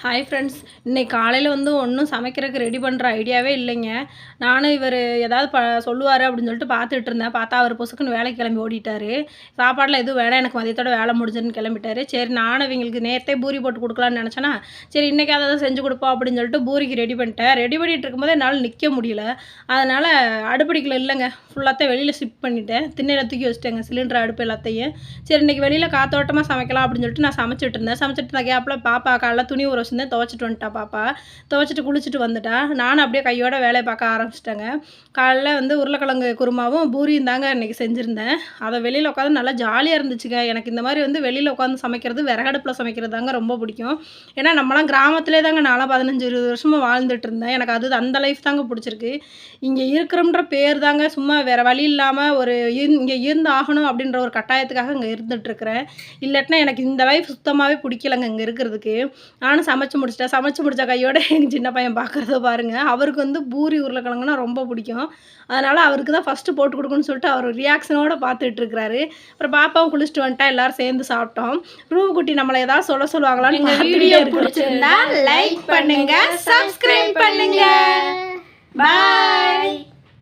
Hi friends, இன்னைக்கு காலையில் ஒன்றும் சமைக்கிறதுக்கு ரெடி பண்ணுற ஐடியாவே இல்லைங்க. நானும் இவர் ஏதாவது சொல்லுவார் அப்படின்னு சொல்லிட்டு பார்த்துட்டு இருந்தேன். பார்த்தா அவர் பொசுக்குன்னு வேலைக்கு கிளம்பி ஓடிட்டார். சாப்பாடில் எதுவும் வேணாம், எனக்கு மதியத்தோட வேலை முடிஞ்சுன்னு கிளம்பிட்டாரு. சரி, நானும் இவங்களுக்கு நேரத்தே பூரி போட்டு கொடுக்கலான்னு நினச்சேன்னா, சரி இன்றைக்கி அதை செஞ்சு கொடுப்போம் அப்படின்னு சொல்லிட்டு பூரிக்கு ரெடி பண்ணிட்டேன். ரெடி பண்ணிகிட்டு இருக்கும்போது என்னால் நிற்க முடியல. அதனால் அடுப்படிக்கல இல்லைங்க, ஃபுல்லாத்தையும் வெளியில் ஷிஃப்ட் பண்ணிவிட்டேன். திண்ணையில் தூக்கி வச்சுட்டேங்க சிலிண்டர் அடுப்பு எல்லாத்தையும். சரி, இன்றைக்கி வெளியில் காத்தோட்டமாக சமைக்கலாம் அப்படின்னு சொல்லிட்டு நான் சமைச்சிட்டு இருந்த கேப்பில் பாப்பா காலைல துணி ஊற வச்சுருந்தேன், துவைச்சிட்டு வந்துட்டா பாப்பா. துவைச்சிட்டு குளிச்சுட்டு வந்துட்டா. நானும் அப்படியே கையோட வேலையை பார்க்க ஆரம்பிச்சிட்டேங்க. காலைல உருளைக்கிழங்கு குருமாவும் பூரியும் தாங்க இன்றைக்கி செஞ்சுருந்தேன். அதை வெளியில் உட்காந்து நல்லா ஜாலியாக இருந்துச்சுங்க. எனக்கு இந்த மாதிரி வெளியில் உட்காந்து சமைக்கிறது, விறகடுப்பில் சமைக்கிறது தாங்க ரொம்ப பிடிக்கும். ஏன்னா நம்மளாம் கிராமத்திலே தாங்க நான்லாம் 15-20 வருஷமாக வாழ்ந்துட்டு இருந்தேன். எனக்கு அது அந்த லைஃப் தாங்க பிடிச்சிருக்கு. இங்கே இருக்கிறோம்ன்ற பேர் தாங்க, சும்மா வேறு வழி இல்லாமல் இங்கே இருந்து ஆகணும் அப்படின்ற ஒரு கட்டாயத்துக்காக இங்கே இருந்துகிட்ருக்கிறேன். இல்லாட்டினா எனக்கு இந்த லைஃப் சுத்தமாகவே பிடிக்கலங்க இங்கே இருக்கிறதுக்கு. நானும் சமைச்சு முடிச்சிட்டேன். சமைச்சு முடித்த கையோட எங்கள் சின்ன பையன் பார்க்குறத பாருங்கள். அவருக்கு பூரி உருளைக்கிழங்குனா ரொம்ப பிடிக்கும். அதனால் அவருக்கு தான் ஃபஸ்ட்டு போட்டு கொடுக்கணும்னு சொல்லிட்டு அவர் ரியாக்ஷனோடு பார்த்துட்ருக்கிறாரு. அப்புறம் பாப்பாவும் குளிச்சுட்டு வந்துட்டா, எல்லோரும் சேர்ந்து சாப்பிட்டோம். ரூபுக்குட்டி நம்மளை ஏதாவது சொல்லுவாங்களான்னு இந்த வீடியோ பிடிச்சிருந்தா லைக் பண்ணுங்க, சப்ஸ்கிரைப் பண்ணுங்க. பாய்.